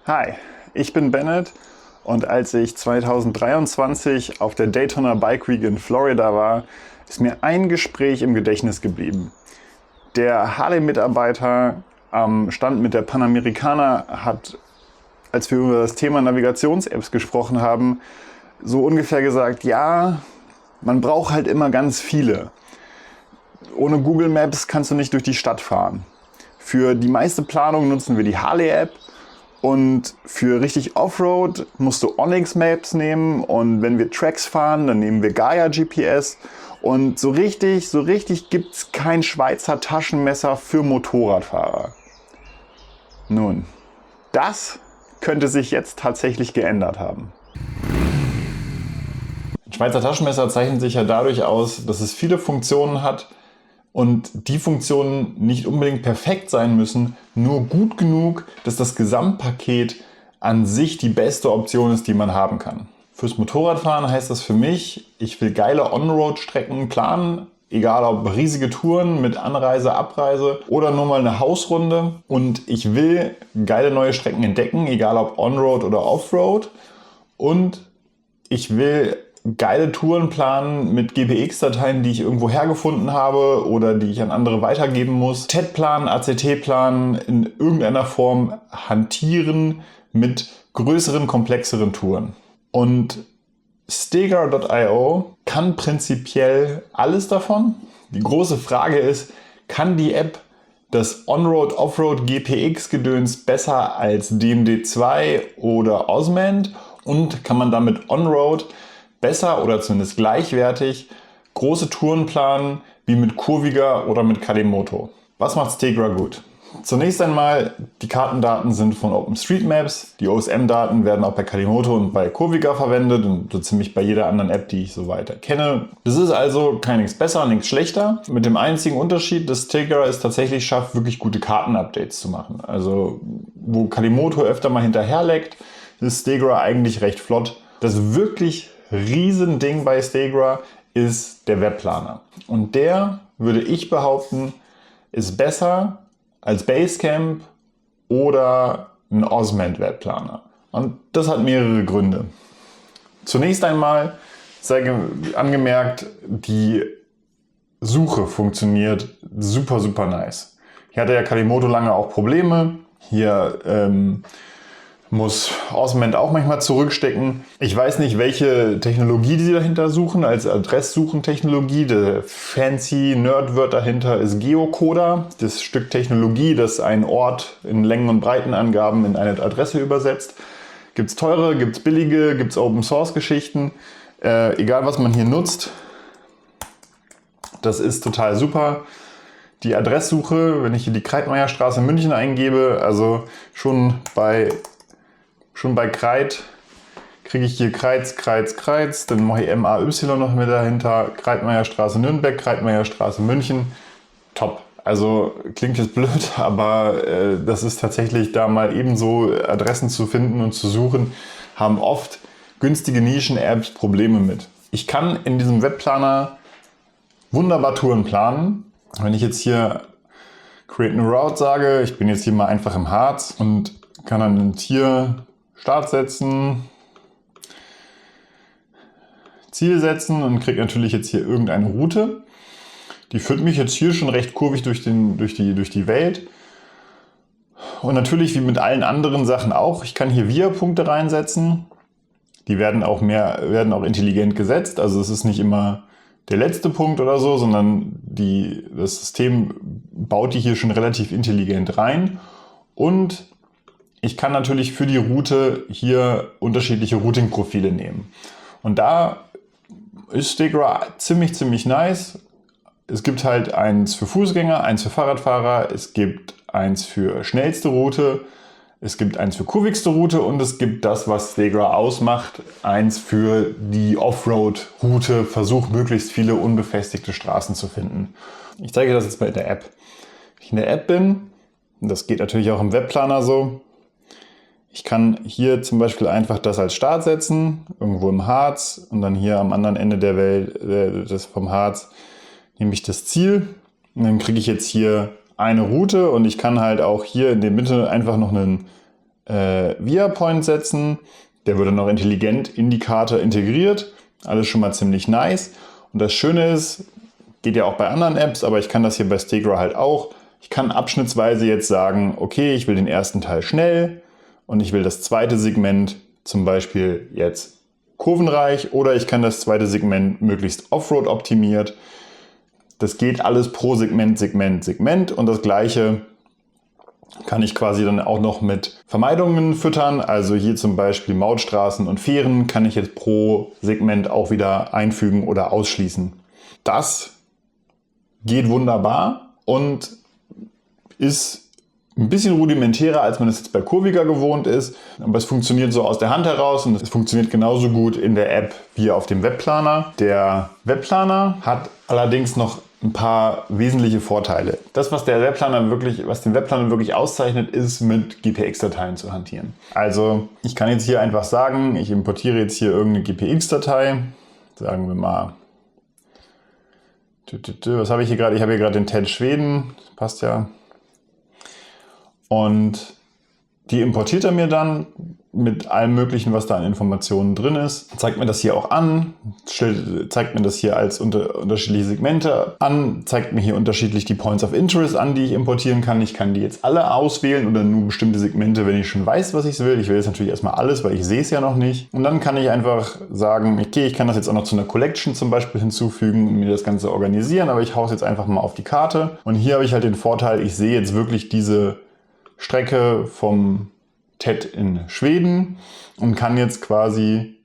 Hi, ich bin Bennett und als ich 2023 auf der Daytona Bike Week in Florida war, ist mir ein Gespräch im Gedächtnis geblieben. Der Harley-Mitarbeiter am Stand mit der Panamericana hat, als wir über das Thema Navigations-Apps gesprochen haben, so ungefähr gesagt, ja, man braucht halt immer ganz viele. Ohne Google Maps kannst du nicht durch die Stadt fahren. Für die meiste Planung nutzen wir die Harley-App. Und für richtig Offroad musst du Onyx Maps nehmen und wenn wir Tracks fahren, dann nehmen wir Gaia GPS. Und so richtig gibt es kein Schweizer Taschenmesser für Motorradfahrer. Nun, das könnte sich jetzt tatsächlich geändert haben. Ein Schweizer Taschenmesser zeichnet sich ja dadurch aus, dass es viele Funktionen hat, und die Funktionen nicht unbedingt perfekt sein müssen, nur gut genug, dass das Gesamtpaket an sich die beste Option ist, die man haben kann. Fürs Motorradfahren heißt das für mich, ich will geile On-Road-Strecken planen, egal ob riesige Touren mit Anreise, Abreise oder nur mal eine Hausrunde. Und ich will geile neue Strecken entdecken, egal ob On-Road oder Off-Road. Und ich will geile Touren planen mit GPX-Dateien, die ich irgendwo hergefunden habe oder die ich an andere weitergeben muss. TED-Plan, ACT-Plan in irgendeiner Form hantieren mit größeren, komplexeren Touren. Und Stegra.io kann prinzipiell alles davon. Die große Frage ist, kann die App das On-Road, Off-Road, GPX-Gedöns besser als DMD2 oder Osmand? Und kann man damit On-Road besser oder zumindest gleichwertig große Touren planen wie mit Curviga oder mit Kalimoto? Was macht Stegra gut? Zunächst einmal, die Kartendaten sind von OpenStreetMaps. Die OSM-Daten werden auch bei Kalimoto und bei Curviga verwendet und so ziemlich bei jeder anderen App, die ich so weiter kenne. Das ist also nichts besser, nichts schlechter. Mit dem einzigen Unterschied, dass Stegra es tatsächlich schafft, wirklich gute Karten-Updates zu machen. Also wo Kalimoto öfter mal hinterherleckt, ist Stegra eigentlich recht flott. Das wirklich Riesending bei Stegra ist der Webplaner. Und der, würde ich behaupten, ist besser als Basecamp oder ein Osmand Webplaner. Und das hat mehrere Gründe. Zunächst einmal sei angemerkt, die Suche funktioniert super nice. Hier hatte ja Kalimoto lange auch Probleme. Hier muss Osmand auch manchmal zurückstecken. Ich weiß nicht, welche Technologie die dahinter suchen, als Adresssuchentechnologie. Der fancy Nerdwort dahinter ist Geocoder, das Stück Technologie, das einen Ort in Längen- und Breitenangaben in eine Adresse übersetzt. Gibt es teure, gibt es billige, gibt es Open-Source-Geschichten. Egal, was man hier nutzt, das ist total super. Die Adresssuche, wenn ich hier die Kreitmeierstraße München eingebe, also schon bei Kreit kriege ich hier Kreiz, dann mache ich MAY noch mit dahinter, Kreitmeierstraße Nürnberg, Kreitmeierstraße München, top. Also klingt jetzt blöd, aber das ist tatsächlich, da mal ebenso Adressen zu finden und zu suchen, haben oft günstige Nischen-Apps Probleme mit. Ich kann in diesem Webplaner wunderbar Touren planen. Wenn ich jetzt hier Create New Route sage, ich bin jetzt hier mal einfach im Harz und kann dann hier Start setzen, Ziel setzen und kriege natürlich jetzt hier irgendeine Route. Die führt mich jetzt hier schon recht kurvig durch die Welt. Und natürlich wie mit allen anderen Sachen auch, ich kann hier Via-Punkte reinsetzen. Die werden auch intelligent gesetzt. Also es ist nicht immer der letzte Punkt oder so, sondern das System baut die hier schon relativ intelligent rein. Und ich kann natürlich für die Route hier unterschiedliche Routing-Profile nehmen. Und da ist Stegra ziemlich nice. Es gibt halt eins für Fußgänger, eins für Fahrradfahrer, es gibt eins für schnellste Route, es gibt eins für kurvigste Route und es gibt das, was Stegra ausmacht, eins für die Offroad-Route, versucht möglichst viele unbefestigte Straßen zu finden. Ich zeige das jetzt mal in der App. Wenn ich in der App bin, und das geht natürlich auch im Webplaner so, ich kann hier zum Beispiel einfach das als Start setzen, irgendwo im Harz, und dann hier am anderen Ende der Welt, vom Harz, nehme ich das Ziel und dann kriege ich jetzt hier eine Route und ich kann halt auch hier in der Mitte einfach noch einen VIA-Point setzen. Der wird dann noch intelligent in die Karte integriert. Alles schon mal ziemlich nice. Und das Schöne ist, geht ja auch bei anderen Apps, aber ich kann das hier bei Stegra halt auch. Ich kann abschnittsweise jetzt sagen, okay, ich will den ersten Teil schnell und ich will das zweite Segment zum Beispiel jetzt kurvenreich oder ich kann das zweite Segment möglichst Offroad optimiert. Das geht alles pro Segment, Segment, Segment und das gleiche kann ich quasi dann auch noch mit Vermeidungen füttern. Also hier zum Beispiel Mautstraßen und Fähren kann ich jetzt pro Segment auch wieder einfügen oder ausschließen. Das geht wunderbar und ist ein bisschen rudimentärer, als man es jetzt bei Kurviga gewohnt ist. Aber es funktioniert so aus der Hand heraus und es funktioniert genauso gut in der App wie auf dem Webplaner. Der Webplaner hat allerdings noch ein paar wesentliche Vorteile. Das, was den Webplaner wirklich auszeichnet, ist mit GPX-Dateien zu hantieren. Also ich kann jetzt hier einfach sagen, ich importiere jetzt hier irgendeine GPX-Datei. Sagen wir mal, was habe ich hier gerade? Ich habe hier gerade den TED Schweden, passt ja. Und die importiert er mir dann mit allem Möglichen, was da an Informationen drin ist. Zeigt mir das hier auch an, zeigt mir das hier als unterschiedliche Segmente an, zeigt mir hier unterschiedlich die Points of Interest an, die ich importieren kann. Ich kann die jetzt alle auswählen oder nur bestimmte Segmente, wenn ich schon weiß, was ich will. Ich will jetzt natürlich erstmal alles, weil ich sehe es ja noch nicht. Und dann kann ich einfach sagen, okay, ich kann das jetzt auch noch zu einer Collection zum Beispiel hinzufügen und mir das Ganze organisieren, aber ich haue es jetzt einfach mal auf die Karte. Und hier habe ich halt den Vorteil, ich sehe jetzt wirklich diese Strecke vom TED in Schweden und kann jetzt quasi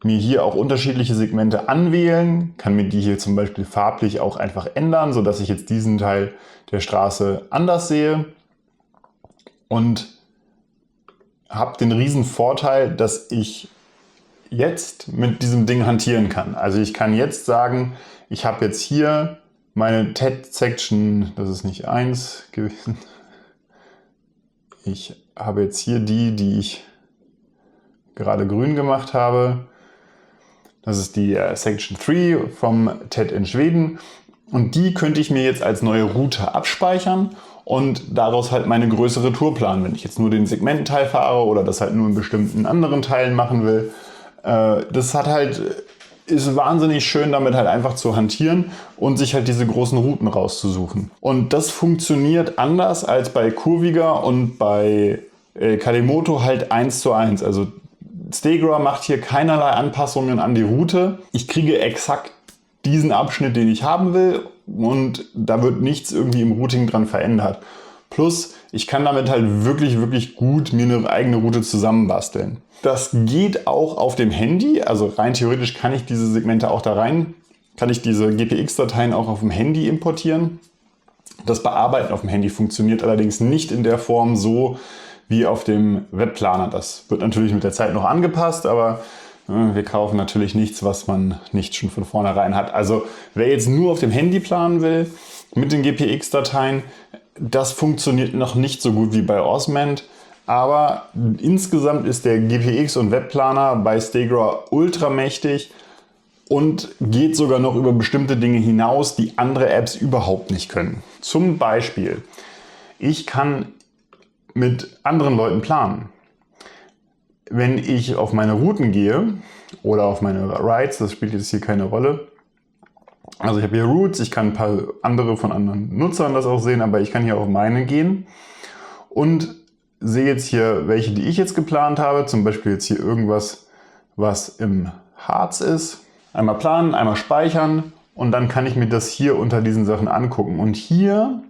mir hier auch unterschiedliche Segmente anwählen, kann mir die hier zum Beispiel farblich auch einfach ändern, sodass ich jetzt diesen Teil der Straße anders sehe und habe den riesen Vorteil, dass ich jetzt mit diesem Ding hantieren kann. Also ich kann jetzt sagen, ich habe jetzt hier meine TED-Section, das ist nicht 1 gewesen, ich habe jetzt hier die ich gerade grün gemacht habe. Das ist die Section 3 vom TED in Schweden. Und die könnte ich mir jetzt als neue Route abspeichern und daraus halt meine größere Tour planen. Wenn ich jetzt nur den Segmententeil fahre oder das halt nur in bestimmten anderen Teilen machen will. Das ist wahnsinnig schön, damit halt einfach zu hantieren und sich halt diese großen Routen rauszusuchen. Und das funktioniert anders als bei Kurviga und bei Kalimoto halt 1:1. Also Stegra macht hier keinerlei Anpassungen an die Route. Ich kriege exakt diesen Abschnitt, den ich haben will und da wird nichts irgendwie im Routing dran verändert. Plus, ich kann damit halt wirklich, wirklich gut mir eine eigene Route zusammenbasteln. Das geht auch auf dem Handy, also rein theoretisch kann ich diese Segmente auch da rein, kann ich diese GPX-Dateien auch auf dem Handy importieren. Das Bearbeiten auf dem Handy funktioniert allerdings nicht in der Form so wie auf dem Webplaner. Das wird natürlich mit der Zeit noch angepasst, aber wir kaufen natürlich nichts, was man nicht schon von vornherein hat. Also wer jetzt nur auf dem Handy planen will mit den GPX-Dateien, das funktioniert noch nicht so gut wie bei Osment. Aber insgesamt ist der GPX- und Webplaner bei Stegra ultra mächtig und geht sogar noch über bestimmte Dinge hinaus, die andere Apps überhaupt nicht können. Zum Beispiel, ich kann mit anderen Leuten planen. Wenn ich auf meine Routen gehe oder auf meine Rides, das spielt jetzt hier keine Rolle. Also ich habe hier Routes, ich kann ein paar andere von anderen Nutzern das auch sehen, aber ich kann hier auf meine gehen und sehe jetzt hier welche, die ich jetzt geplant habe. Zum Beispiel jetzt hier irgendwas, was im Harz ist. Einmal planen, einmal speichern und dann kann ich mir das hier unter diesen Sachen angucken. Und hier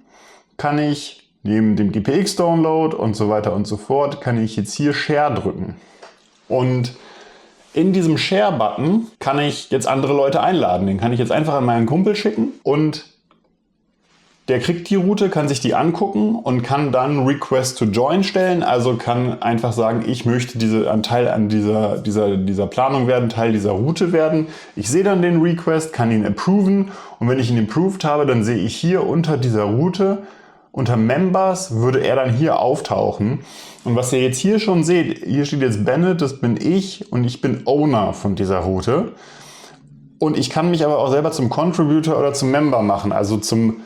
kann ich neben dem GPX-Download und so weiter und so fort, kann ich jetzt hier Share drücken. Und in diesem Share-Button kann ich jetzt andere Leute einladen. Den kann ich jetzt einfach an meinen Kumpel schicken und der kriegt die Route, kann sich die angucken und kann dann Request to Join stellen. Also kann einfach sagen, ich möchte ein Teil an dieser Planung werden, Teil dieser Route werden. Ich sehe dann den Request, kann ihn approven und wenn ich ihn approved habe, dann sehe ich hier unter dieser Route, unter Members würde er dann hier auftauchen. Und was ihr jetzt hier schon seht, hier steht jetzt Bennett, das bin ich und ich bin Owner von dieser Route. Und ich kann mich aber auch selber zum Contributor oder zum Member machen, also zum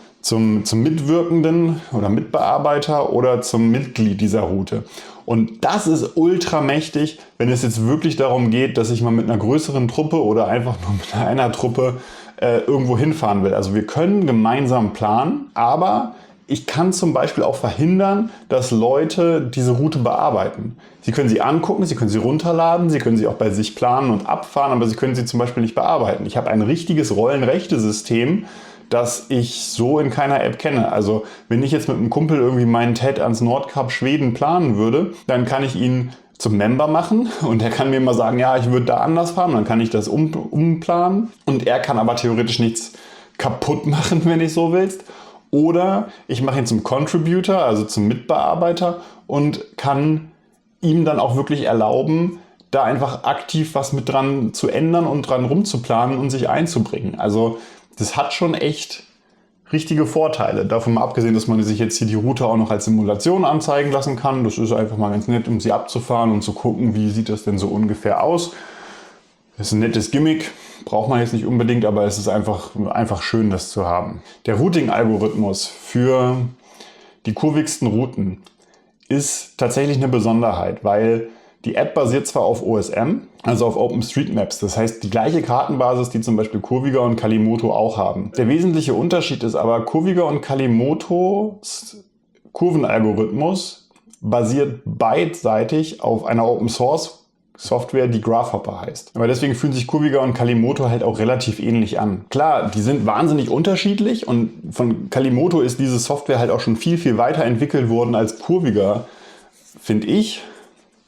Mitwirkenden oder Mitbearbeiter oder zum Mitglied dieser Route. Und das ist ultra mächtig, wenn es jetzt wirklich darum geht, dass ich mal mit einer größeren Truppe oder einfach nur mit einer Truppe irgendwo hinfahren will. Also wir können gemeinsam planen, aber ich kann zum Beispiel auch verhindern, dass Leute diese Route bearbeiten. Sie können sie angucken, Sie können sie runterladen, Sie können sie auch bei sich planen und abfahren, aber Sie können sie zum Beispiel nicht bearbeiten. Ich habe ein richtiges Rollenrechte-System, das ich so in keiner App kenne. Also wenn ich jetzt mit einem Kumpel irgendwie meinen TED ans Nordkap Schweden planen würde, dann kann ich ihn zum Member machen und er kann mir mal sagen, ja, ich würde da anders fahren, dann kann ich das umplanen und er kann aber theoretisch nichts kaputt machen, wenn ich so willst. Oder ich mache ihn zum Contributor, also zum Mitbearbeiter und kann ihm dann auch wirklich erlauben, da einfach aktiv was mit dran zu ändern und dran rumzuplanen und sich einzubringen. Also das hat schon echt richtige Vorteile. Davon mal abgesehen, dass man sich jetzt hier die Route auch noch als Simulation anzeigen lassen kann. Das ist einfach mal ganz nett, um sie abzufahren und zu gucken, wie sieht das denn so ungefähr aus. Das ist ein nettes Gimmick, braucht man jetzt nicht unbedingt, aber es ist einfach schön, das zu haben. Der Routing-Algorithmus für die kurvigsten Routen ist tatsächlich eine Besonderheit, weil die App basiert zwar auf OSM, also auf OpenStreetMaps, das heißt die gleiche Kartenbasis, die zum Beispiel Kurviga und Kalimoto auch haben. Der wesentliche Unterschied ist aber, Kurviga und Kalimotos Kurvenalgorithmus basiert beidseitig auf einer Open Source Software, die Grasshopper heißt. Aber deswegen fühlen sich Kurviga und Kalimoto halt auch relativ ähnlich an. Klar, die sind wahnsinnig unterschiedlich und von Kalimoto ist diese Software halt auch schon viel, viel weiter entwickelt worden als Kurviga, finde ich.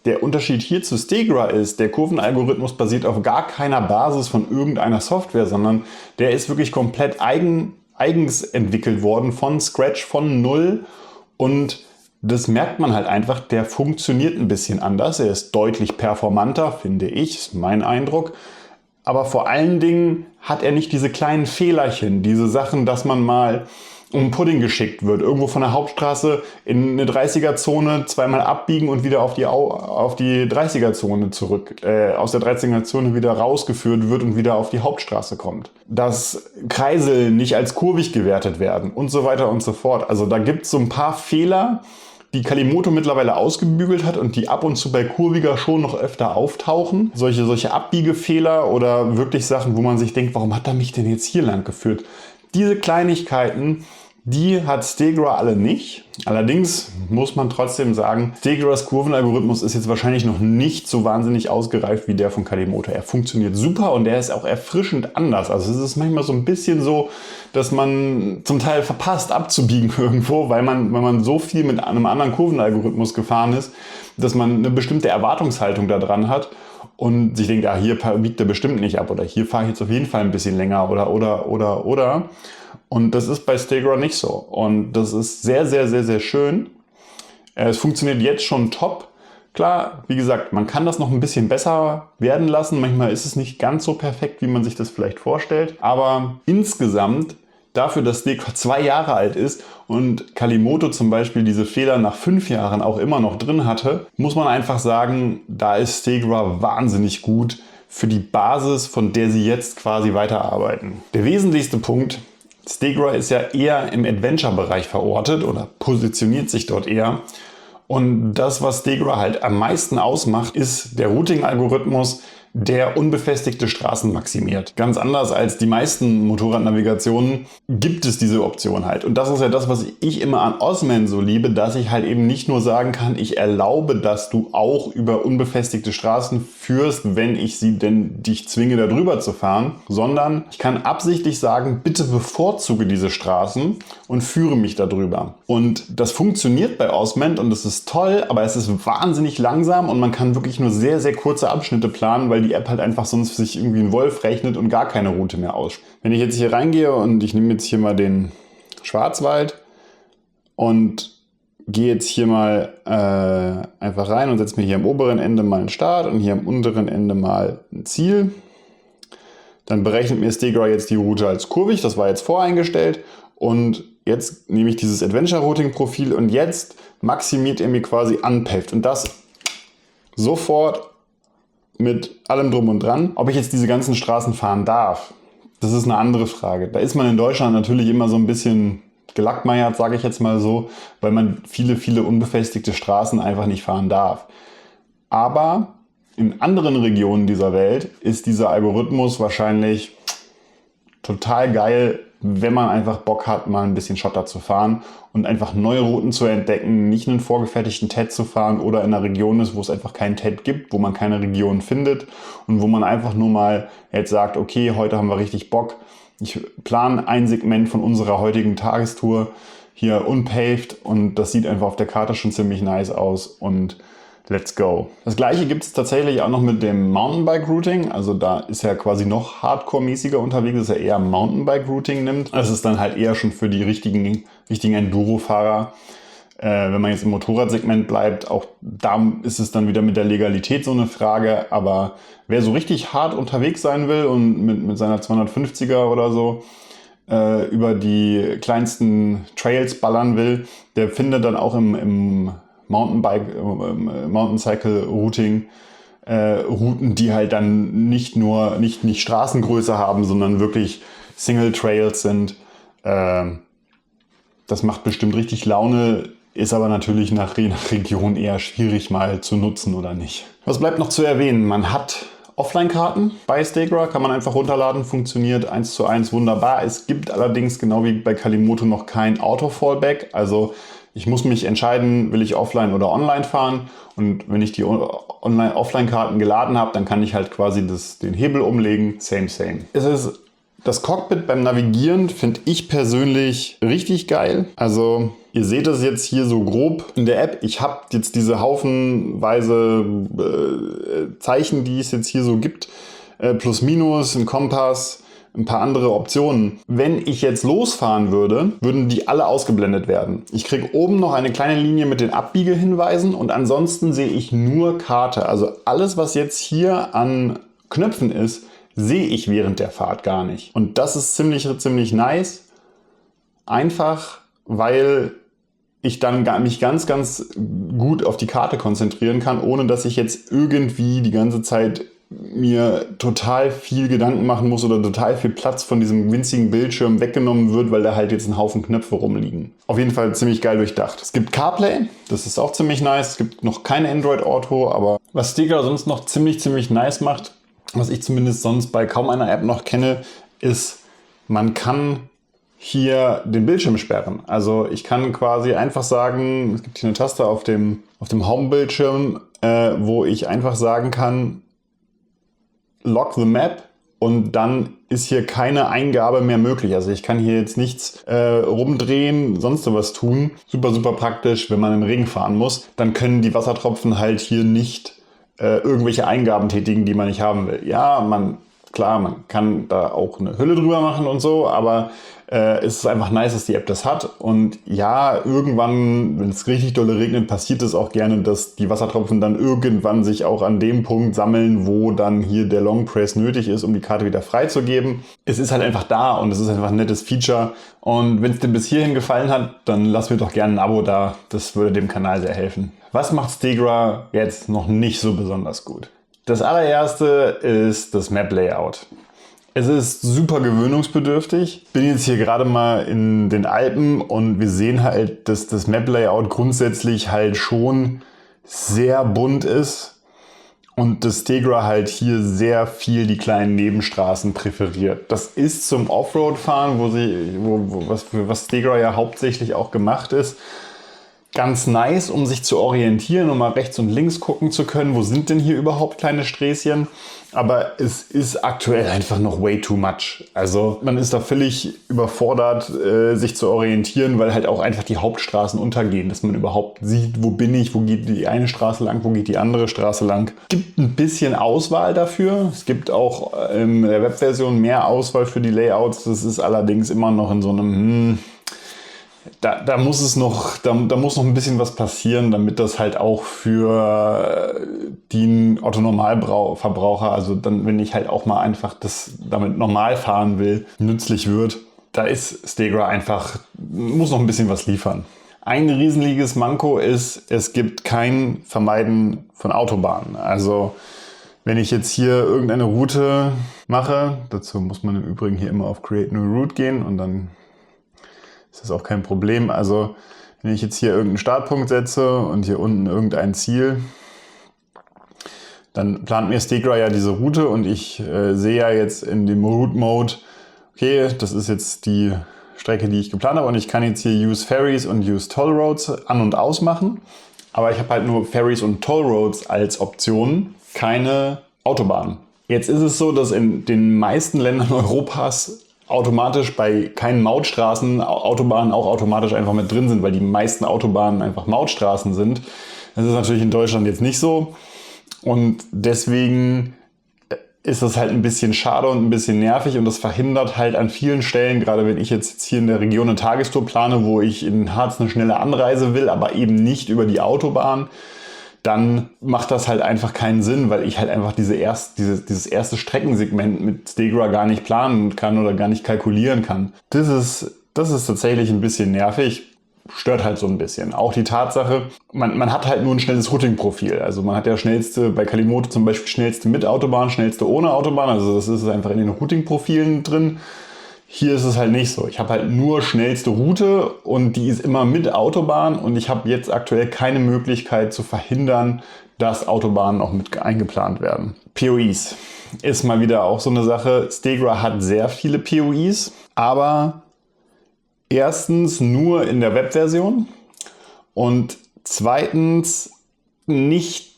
Der Unterschied hier zu Stegra ist, der Kurvenalgorithmus basiert auf gar keiner Basis von irgendeiner Software, sondern der ist wirklich komplett eigens entwickelt worden, von Scratch, von Null, und das merkt man halt einfach, der funktioniert ein bisschen anders. Er ist deutlich performanter, finde ich, ist mein Eindruck. Aber vor allen Dingen hat er nicht diese kleinen Fehlerchen, diese Sachen, dass man mal um Pudding geschickt wird, irgendwo von der Hauptstraße in eine 30er-Zone zweimal abbiegen und wieder auf die 30er-Zone zurück, aus der 30er-Zone wieder rausgeführt wird und wieder auf die Hauptstraße kommt. Dass Kreisel nicht als kurvig gewertet werden und so weiter und so fort. Also da gibt es so ein paar Fehler, die Kalimoto mittlerweile ausgebügelt hat und die ab und zu bei Kurviga schon noch öfter auftauchen. Solche Abbiegefehler oder wirklich Sachen, wo man sich denkt, warum hat er mich denn jetzt hier lang geführt? Diese Kleinigkeiten, die hat Stegra alle nicht. Allerdings muss man trotzdem sagen, Stegras Kurvenalgorithmus ist jetzt wahrscheinlich noch nicht so wahnsinnig ausgereift wie der von Kalimoto. Er funktioniert super und er ist auch erfrischend anders. Also es ist manchmal so ein bisschen so, dass man zum Teil verpasst abzubiegen irgendwo, weil man so viel mit einem anderen Kurvenalgorithmus gefahren ist, dass man eine bestimmte Erwartungshaltung da dran hat und sich denkt, ah, hier biegt er bestimmt nicht ab oder hier fahre ich jetzt auf jeden Fall ein bisschen länger oder. Und das ist bei Stegra nicht so. Und das ist sehr, sehr, sehr, sehr schön. Es funktioniert jetzt schon top. Klar, wie gesagt, man kann das noch ein bisschen besser werden lassen. Manchmal ist es nicht ganz so perfekt, wie man sich das vielleicht vorstellt. Aber insgesamt, dafür, dass Stegra 2 Jahre alt ist und Kalimoto zum Beispiel diese Fehler nach 5 Jahren auch immer noch drin hatte, muss man einfach sagen, da ist Stegra wahnsinnig gut für die Basis, von der sie jetzt quasi weiterarbeiten. Der wesentlichste Punkt: Stegra ist ja eher im Adventure-Bereich verortet oder positioniert sich dort eher. Und das, was Stegra halt am meisten ausmacht, ist der Routing-Algorithmus, der unbefestigte Straßen maximiert. Ganz anders als die meisten Motorradnavigationen gibt es diese Option halt. Und das ist ja das, was ich immer an Osman so liebe, dass ich halt eben nicht nur sagen kann, ich erlaube, dass du auch über unbefestigte Straßen führst, wenn ich dich zwinge, da drüber zu fahren, sondern ich kann absichtlich sagen, bitte bevorzuge diese Straßen und führe mich da drüber. Und das funktioniert bei Osman und das ist toll, aber es ist wahnsinnig langsam und man kann wirklich nur sehr, sehr kurze Abschnitte planen, weil die App halt einfach sonst sich irgendwie einen Wolf rechnet und gar keine Route mehr ausspricht. Wenn ich jetzt hier reingehe und ich nehme jetzt hier mal den Schwarzwald und gehe jetzt hier mal einfach rein und setze mir hier am oberen Ende mal einen Start und hier am unteren Ende mal ein Ziel, dann berechnet mir Stegra jetzt die Route als kurvig, das war jetzt voreingestellt, und jetzt nehme ich dieses Adventure Routing Profil und jetzt maximiert er mir quasi Unpaved und das sofort mit allem drum und dran. Ob ich jetzt diese ganzen Straßen fahren darf, das ist eine andere Frage. Da ist man in Deutschland natürlich immer so ein bisschen gelackmeiert, sage ich jetzt mal so, weil man viele unbefestigte Straßen einfach nicht fahren darf. Aber in anderen Regionen dieser Welt ist dieser Algorithmus wahrscheinlich total geil, wenn man einfach Bock hat, mal ein bisschen Schotter zu fahren und einfach neue Routen zu entdecken, nicht einen vorgefertigten TED zu fahren oder in einer Region ist, wo es einfach keinen TED gibt, wo man keine Region findet und wo man einfach nur mal jetzt sagt, okay, heute haben wir richtig Bock. Ich plane ein Segment von unserer heutigen Tagestour hier unpaved und das sieht einfach auf der Karte schon ziemlich nice aus und let's go. Das gleiche gibt es tatsächlich auch noch mit dem Mountainbike-Routing. Also da ist er quasi noch hardcore-mäßiger unterwegs, dass er eher Mountainbike-Routing nimmt. Das ist dann halt eher schon für die richtigen Enduro-Fahrer. Wenn man jetzt im Motorradsegment bleibt, auch da ist es dann wieder mit der Legalität so eine Frage. Aber wer so richtig hart unterwegs sein will und mit seiner 250er oder so über die kleinsten Trails ballern will, der findet dann auch im Mountaincycle-Routing Routen, die halt dann nicht Straßengröße haben, sondern wirklich Single Trails sind. Das macht bestimmt richtig Laune, ist aber natürlich nach Region eher schwierig mal zu nutzen oder nicht. Was bleibt noch zu erwähnen? Man hat Offline-Karten bei Stagra, kann man einfach runterladen, funktioniert 1:1 wunderbar. Es gibt allerdings, genau wie bei Kalimoto, noch kein Auto-Fallback, also ich muss mich entscheiden, will ich offline oder online fahren. Und wenn ich die Offline-Karten geladen habe, dann kann ich halt quasi den Hebel umlegen. Same. Das Cockpit beim Navigieren finde ich persönlich richtig geil. Also ihr seht das jetzt hier so grob in der App. Ich habe jetzt diese haufenweise Zeichen, die es jetzt hier so gibt. Plus, minus, ein Kompass, ein paar andere Optionen. Wenn ich jetzt losfahren würde, würden die alle ausgeblendet werden. Ich kriege oben noch eine kleine Linie mit den Abbiegehinweisen und ansonsten sehe ich nur Karte. Also alles, was jetzt hier an Knöpfen ist, sehe ich während der Fahrt gar nicht. Und das ist ziemlich nice. Einfach, weil ich dann mich ganz gut auf die Karte konzentrieren kann, ohne dass ich jetzt irgendwie die ganze Zeit mir total viel Gedanken machen muss oder total viel Platz von diesem winzigen Bildschirm weggenommen wird, weil da halt jetzt ein Haufen Knöpfe rumliegen. Auf jeden Fall ziemlich geil durchdacht. Es gibt CarPlay, das ist auch ziemlich nice. Es gibt noch kein Android Auto, aber was Stagra sonst noch ziemlich nice macht, was ich zumindest sonst bei kaum einer App noch kenne, ist, man kann hier den Bildschirm sperren. Also ich kann quasi einfach sagen, es gibt hier eine Taste auf dem Home-Bildschirm, wo ich einfach sagen kann, Lock the Map und dann ist hier keine Eingabe mehr möglich. Also ich kann hier jetzt nichts rumdrehen, sonst was tun. Super praktisch, wenn man im Regen fahren muss. Dann können die Wassertropfen halt hier nicht irgendwelche Eingaben tätigen, die man nicht haben will. Ja, man kann da auch eine Hülle drüber machen und so, aber es ist einfach nice, dass die App das hat. Und ja, irgendwann, wenn es richtig dolle regnet, passiert es auch gerne, dass die Wassertropfen dann irgendwann sich auch an dem Punkt sammeln, wo dann hier der Long Press nötig ist, um die Karte wieder freizugeben. Es ist halt einfach da und es ist einfach ein nettes Feature. Und wenn es dir bis hierhin gefallen hat, dann lass mir doch gerne ein Abo da. Das würde dem Kanal sehr helfen. Was macht Stagra jetzt noch nicht so besonders gut? Das allererste ist das Map-Layout. Es ist super gewöhnungsbedürftig. Ich bin jetzt hier gerade mal in den Alpen und wir sehen halt, dass das Map-Layout grundsätzlich halt schon sehr bunt ist und das Stagra halt hier sehr viel die kleinen Nebenstraßen präferiert. Das ist zum Offroad-Fahren, was Stagra ja hauptsächlich auch gemacht ist, ganz nice, um sich zu orientieren und mal rechts und links gucken zu können, wo sind denn hier überhaupt kleine Sträßchen. Aber es ist aktuell einfach noch way too much. Also man ist da völlig überfordert, sich zu orientieren, weil halt auch einfach die Hauptstraßen untergehen, dass man überhaupt sieht, wo bin ich, wo geht die eine Straße lang, wo geht die andere Straße lang. Es gibt ein bisschen Auswahl dafür. Es gibt auch in der Webversion mehr Auswahl für die Layouts. Das ist allerdings immer noch in so einem Da muss noch ein bisschen was passieren, damit das halt auch für den Otto-Normalverbraucher, also dann, wenn ich halt auch mal einfach das damit normal fahren will, nützlich wird. Da ist Stagra einfach, muss noch ein bisschen was liefern. Ein rieseniges Manko ist, es gibt kein Vermeiden von Autobahnen. Also wenn ich jetzt hier irgendeine Route mache, dazu muss man im Übrigen hier immer auf Create New Route gehen und dann ist das auch kein Problem. Also wenn ich jetzt hier irgendeinen Startpunkt setze und hier unten irgendein Ziel, dann plant mir Stegra ja diese Route und ich sehe ja jetzt in dem Route Mode, okay, das ist jetzt die Strecke, die ich geplant habe und ich kann jetzt hier Use Ferries und Use Toll Roads an- und ausmachen. Aber ich habe halt nur Ferries und Toll Roads als Optionen, keine Autobahnen. Jetzt ist es so, dass in den meisten Ländern Europas automatisch bei keinen Mautstraßen Autobahnen auch automatisch einfach mit drin sind, weil die meisten Autobahnen einfach Mautstraßen sind. Das ist natürlich in Deutschland jetzt nicht so. Und deswegen ist das halt ein bisschen schade und ein bisschen nervig und das verhindert halt an vielen Stellen, gerade wenn ich jetzt hier in der Region eine Tagestour plane, wo ich in Harz eine schnelle Anreise will, aber eben nicht über die Autobahn, dann macht das halt einfach keinen Sinn, weil ich halt einfach dieses erste Streckensegment mit Stegra gar nicht planen kann oder gar nicht kalkulieren kann. Das ist tatsächlich ein bisschen nervig. Stört halt so ein bisschen. Auch die Tatsache, man hat halt nur ein schnelles Routing-Profil. Also man hat ja schnellste, bei Kalimoto zum Beispiel schnellste mit Autobahn, schnellste ohne Autobahn. Also das ist einfach in den Routing-Profilen drin. Hier ist es halt nicht so. Ich habe halt nur schnellste Route und die ist immer mit Autobahn und ich habe jetzt aktuell keine Möglichkeit zu verhindern, dass Autobahnen auch mit eingeplant werden. POIs ist mal wieder auch so eine Sache. Stegra hat sehr viele POIs, aber erstens nur in der Webversion und zweitens nicht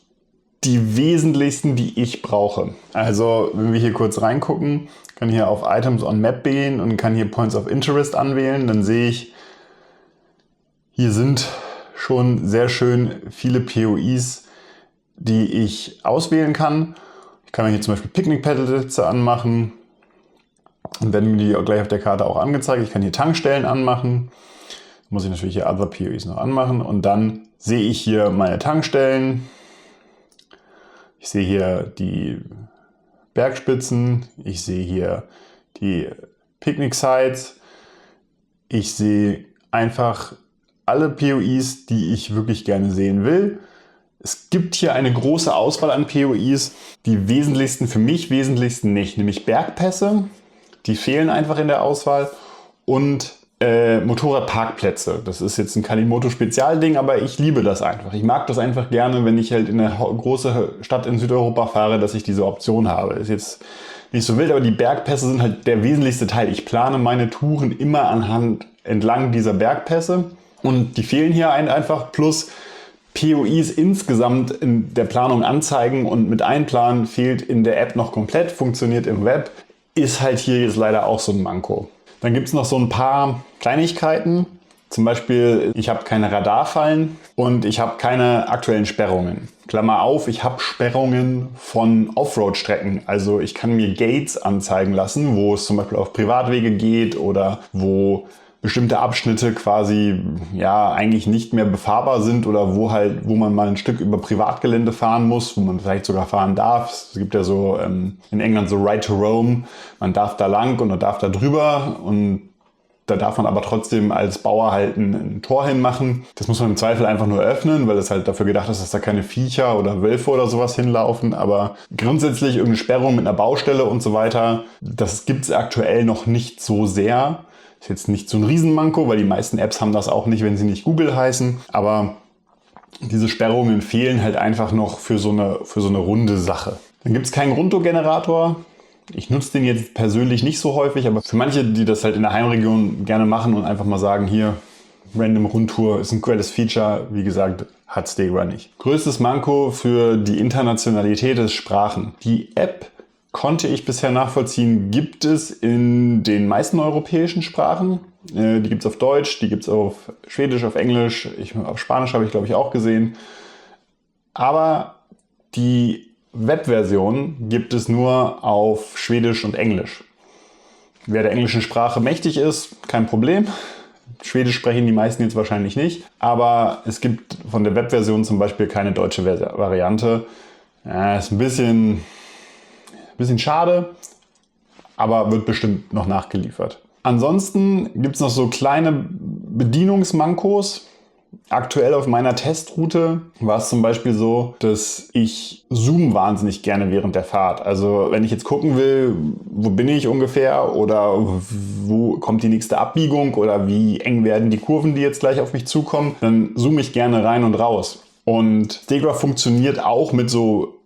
die wesentlichsten, die ich brauche. Also wenn wir hier kurz reingucken, kann hier auf Items on Map gehen und kann hier Points of Interest anwählen, dann sehe ich, hier sind schon sehr schön viele POIs, die ich auswählen kann. Ich kann mir hier zum Beispiel Picknickplätze anmachen. Und werden mir die auch gleich auf der Karte auch angezeigt. Ich kann hier Tankstellen anmachen. Muss ich natürlich hier Other POIs noch anmachen. Und dann sehe ich hier meine Tankstellen. Ich sehe hier die Bergspitzen. Ich sehe hier die Picknick-Sites. Ich sehe einfach alle POIs, die ich wirklich gerne sehen will. Es gibt hier eine große Auswahl an POIs. Die wesentlichsten, für mich wesentlichsten nicht. Nämlich Bergpässe. Die fehlen einfach in der Auswahl und Motorradparkplätze. Das ist jetzt ein Kalimoto-Spezialding, aber ich liebe das einfach. Ich mag das einfach gerne, wenn ich halt in eine große Stadt in Südeuropa fahre, dass ich diese Option habe. Ist jetzt nicht so wild, aber die Bergpässe sind halt der wesentlichste Teil. Ich plane meine Touren immer entlang dieser Bergpässe und die fehlen hier einfach. Plus POIs insgesamt in der Planung anzeigen und mit einplanen fehlt in der App noch komplett, funktioniert im Web. Ist halt hier jetzt leider auch so ein Manko. Dann gibt es noch so ein paar Kleinigkeiten. Zum Beispiel, ich habe keine Radarfallen und ich habe keine aktuellen Sperrungen. Klammer auf, ich habe Sperrungen von Offroad-Strecken. Also ich kann mir Gates anzeigen lassen, wo es zum Beispiel auf Privatwege geht oder wo bestimmte Abschnitte quasi ja eigentlich nicht mehr befahrbar sind oder wo man mal ein Stück über Privatgelände fahren muss, wo man vielleicht sogar fahren darf. Es gibt ja so in England so Right to Roam, man darf da lang und man darf da drüber und da darf man aber trotzdem als Bauer halt ein Tor hinmachen. Das muss man im Zweifel einfach nur öffnen, weil es halt dafür gedacht ist, dass da keine Viecher oder Wölfe oder sowas hinlaufen. Aber grundsätzlich irgendeine Sperrung mit einer Baustelle und so weiter, das gibt es aktuell noch nicht so sehr. Ist jetzt nicht so ein Riesenmanko, weil die meisten Apps haben das auch nicht, wenn sie nicht Google heißen. Aber diese Sperrungen fehlen halt einfach noch für so eine runde Sache. Dann gibt es keinen Grundtour-Generator. Ich nutze den jetzt persönlich nicht so häufig, aber für manche, die das halt in der Heimregion gerne machen und einfach mal sagen, hier, Random Rundtour ist ein cooles Feature, wie gesagt, hat Stegra nicht. Größtes Manko für die Internationalität ist Sprachen. Die App konnte ich bisher nachvollziehen, gibt es in den meisten europäischen Sprachen. Die gibt es auf Deutsch, die gibt es auf Schwedisch, auf Englisch, auf Spanisch habe ich glaube ich auch gesehen. Aber die Webversion gibt es nur auf Schwedisch und Englisch. Wer der englischen Sprache mächtig ist, kein Problem. Schwedisch sprechen die meisten jetzt wahrscheinlich nicht. Aber es gibt von der Webversion zum Beispiel keine deutsche Variante. Ist ein bisschen schade, aber wird bestimmt noch nachgeliefert. Ansonsten gibt es noch so kleine Bedienungsmankos. Aktuell auf meiner Testroute war es zum Beispiel so, dass ich zoome wahnsinnig gerne während der Fahrt. Also wenn ich jetzt gucken will, wo bin ich ungefähr oder wo kommt die nächste Abbiegung oder wie eng werden die Kurven, die jetzt gleich auf mich zukommen, dann zoome ich gerne rein und raus. Und Stegra funktioniert auch mit so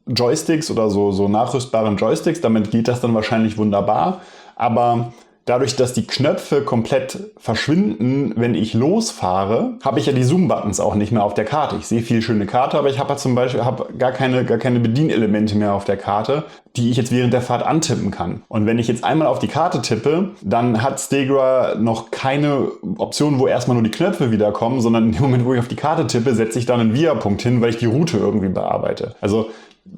Joysticks oder so nachrüstbaren Joysticks. Damit geht das dann wahrscheinlich wunderbar. Aber dadurch, dass die Knöpfe komplett verschwinden, wenn ich losfahre, habe ich ja die Zoom-Buttons auch nicht mehr auf der Karte. Ich sehe viel schöne Karte, aber ich habe zum Beispiel gar keine Bedienelemente mehr auf der Karte, die ich jetzt während der Fahrt antippen kann. Und wenn ich jetzt einmal auf die Karte tippe, dann hat Stegra noch keine Option, wo erstmal nur die Knöpfe wiederkommen, sondern in dem Moment, wo ich auf die Karte tippe, setze ich dann einen Via-Punkt hin, weil ich die Route irgendwie bearbeite. Also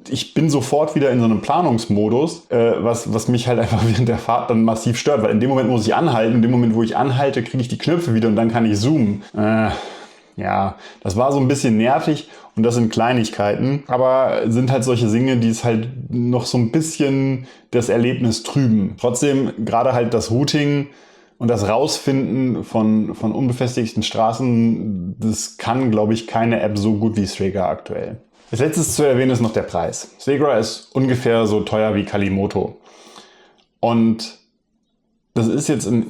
ich bin sofort wieder in so einem Planungsmodus, was mich halt einfach während der Fahrt dann massiv stört, weil in dem Moment muss ich anhalten, in dem Moment, wo ich anhalte, kriege ich die Knöpfe wieder und dann kann ich zoomen. Ja, das war so ein bisschen nervig und das sind Kleinigkeiten, aber sind halt solche Dinge, die es halt noch so ein bisschen das Erlebnis trüben. Trotzdem, gerade halt das Routing und das Rausfinden von unbefestigten Straßen, das kann, glaube ich, keine App so gut wie Stegra aktuell. Als letztes zu erwähnen ist noch der Preis. Stegra ist ungefähr so teuer wie Kalimoto. Und das ist jetzt ein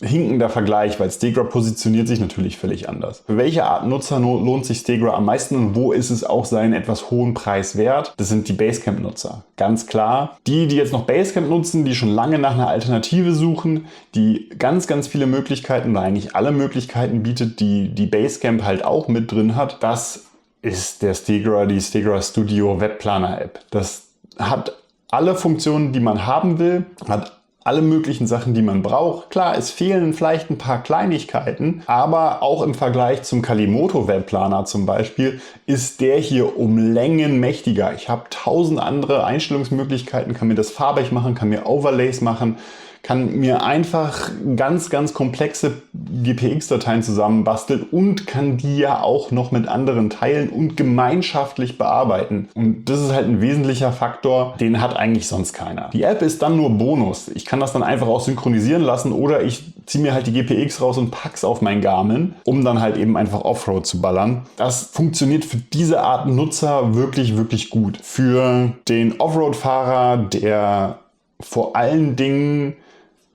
hinkender Vergleich, weil Stegra positioniert sich natürlich völlig anders. Für welche Art Nutzer lohnt sich Stegra am meisten und wo ist es auch seinen etwas hohen Preis wert? Das sind die Basecamp-Nutzer. Ganz klar. Die jetzt noch Basecamp nutzen, die schon lange nach einer Alternative suchen, die ganz viele Möglichkeiten oder eigentlich alle Möglichkeiten bietet, die Basecamp halt auch mit drin hat, das ist die Stegra Studio Webplaner App. Das hat alle Funktionen, die man haben will, hat alle möglichen Sachen, die man braucht. Klar, es fehlen vielleicht ein paar Kleinigkeiten, aber auch im Vergleich zum Kalimoto Webplaner zum Beispiel ist der hier um Längen mächtiger. Ich habe 1000 andere Einstellungsmöglichkeiten, kann mir das farbig machen, kann mir Overlays machen, kann mir einfach ganz komplexe GPX-Dateien zusammenbasteln und kann die ja auch noch mit anderen teilen und gemeinschaftlich bearbeiten. Und das ist halt ein wesentlicher Faktor, den hat eigentlich sonst keiner. Die App ist dann nur Bonus. Ich kann das dann einfach auch synchronisieren lassen oder ich ziehe mir halt die GPX raus und pack's auf mein Garmin, um dann halt eben einfach Offroad zu ballern. Das funktioniert für diese Art Nutzer wirklich gut. Für den Offroad-Fahrer, der vor allen Dingen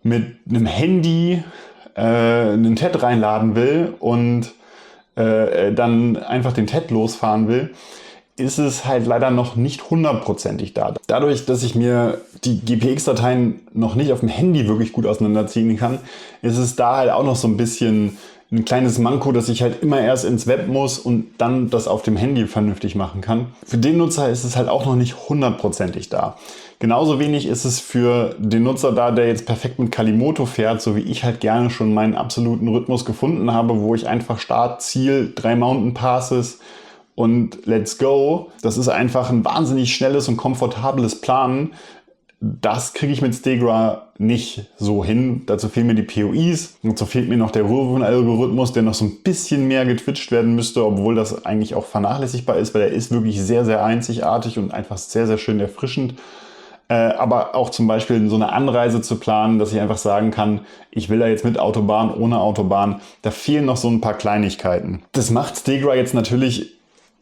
mit einem Handy einen TED reinladen will und dann einfach den TED losfahren will, ist es halt leider noch nicht hundertprozentig da. Dadurch, dass ich mir die GPX-Dateien noch nicht auf dem Handy wirklich gut auseinanderziehen kann, ist es da halt auch noch so ein bisschen ein kleines Manko, dass ich halt immer erst ins Web muss und dann das auf dem Handy vernünftig machen kann. Für den Nutzer ist es halt auch noch nicht hundertprozentig da. Genauso wenig ist es für den Nutzer da, der jetzt perfekt mit Kalimoto fährt, so wie ich halt gerne schon meinen absoluten Rhythmus gefunden habe, wo ich einfach Start, Ziel, 3 Mountain Passes und let's go. Das ist einfach ein wahnsinnig schnelles und komfortables Planen. Das kriege ich mit Stegra nicht so hin. Dazu fehlen mir die POIs. Dazu fehlt mir noch der Kurvenalgorithmus, der noch so ein bisschen mehr getwitcht werden müsste, obwohl das eigentlich auch vernachlässigbar ist, weil er ist wirklich sehr einzigartig und einfach sehr schön erfrischend. Aber auch zum Beispiel so eine Anreise zu planen, dass ich einfach sagen kann, ich will da jetzt mit Autobahn, ohne Autobahn. Da fehlen noch so ein paar Kleinigkeiten. Das macht Stegra jetzt natürlich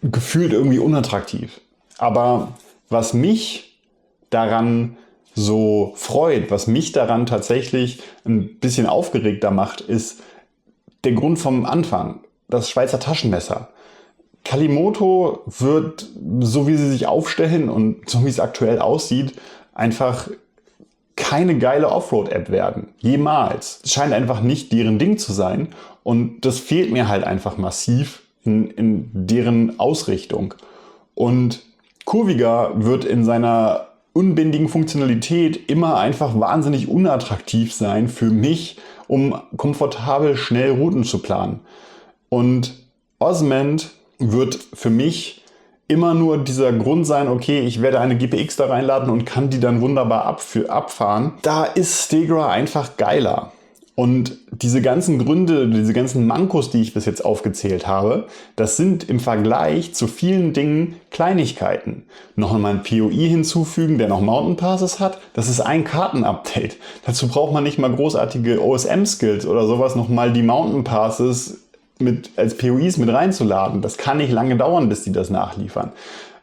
gefühlt irgendwie unattraktiv. Aber was mich daran so freut, was mich daran tatsächlich ein bisschen aufgeregter macht, ist der Grund vom Anfang, das Schweizer Taschenmesser. Kalimoto wird, so wie sie sich aufstellen und so wie es aktuell aussieht, einfach keine geile Offroad-App werden. Jemals. Es scheint einfach nicht deren Ding zu sein und das fehlt mir halt einfach massiv in deren Ausrichtung. Und Kurviga wird in seiner unbändigen Funktionalität immer einfach wahnsinnig unattraktiv sein für mich, um komfortabel schnell Routen zu planen. Und Osmand wird für mich immer nur dieser Grund sein, okay, ich werde eine GPX da reinladen und kann die dann wunderbar abfahren. Da ist Stegra einfach geiler. Und diese ganzen Gründe, diese ganzen Mankos, die ich bis jetzt aufgezählt habe, das sind im Vergleich zu vielen Dingen Kleinigkeiten. Noch einmal ein POI hinzufügen, der noch Mountain Passes hat, das ist ein Kartenupdate. Dazu braucht man nicht mal großartige OSM-Skills oder sowas, nochmal die Mountain Passes als POIs mit reinzuladen. Das kann nicht lange dauern, bis die das nachliefern.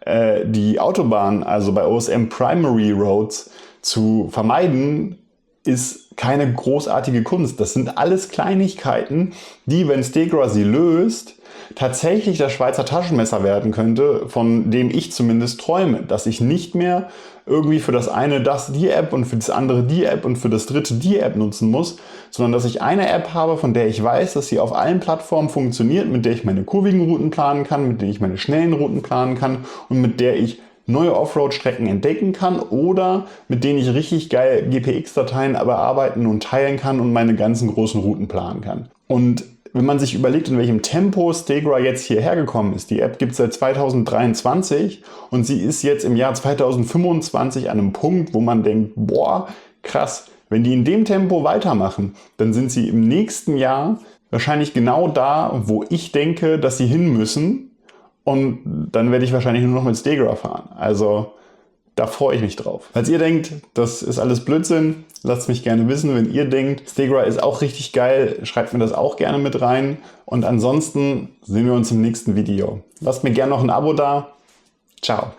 Die Autobahn, also bei OSM Primary Roads, zu vermeiden, ist keine großartige Kunst. Das sind alles Kleinigkeiten, die, wenn Stegra sie löst, tatsächlich das Schweizer Taschenmesser werden könnte, von dem ich zumindest träume. Dass ich nicht mehr irgendwie für das eine die App und für das andere die App und für das dritte die App nutzen muss, sondern dass ich eine App habe, von der ich weiß, dass sie auf allen Plattformen funktioniert, mit der ich meine kurvigen Routen planen kann, mit der ich meine schnellen Routen planen kann und mit der ich neue Offroad-Strecken entdecken kann oder mit denen ich richtig geil GPX-Dateien bearbeiten und teilen kann und meine ganzen großen Routen planen kann. Und wenn man sich überlegt, in welchem Tempo Stegra jetzt hierher gekommen ist, die App gibt es seit 2023 und sie ist jetzt im Jahr 2025 an einem Punkt, wo man denkt, boah, krass, wenn die in dem Tempo weitermachen, dann sind sie im nächsten Jahr wahrscheinlich genau da, wo ich denke, dass sie hin müssen. Und dann werde ich wahrscheinlich nur noch mit Stegra fahren. Also da freue ich mich drauf. Falls ihr denkt, das ist alles Blödsinn, lasst mich gerne wissen. Wenn ihr denkt, Stegra ist auch richtig geil, schreibt mir das auch gerne mit rein. Und ansonsten sehen wir uns im nächsten Video. Lasst mir gerne noch ein Abo da. Ciao.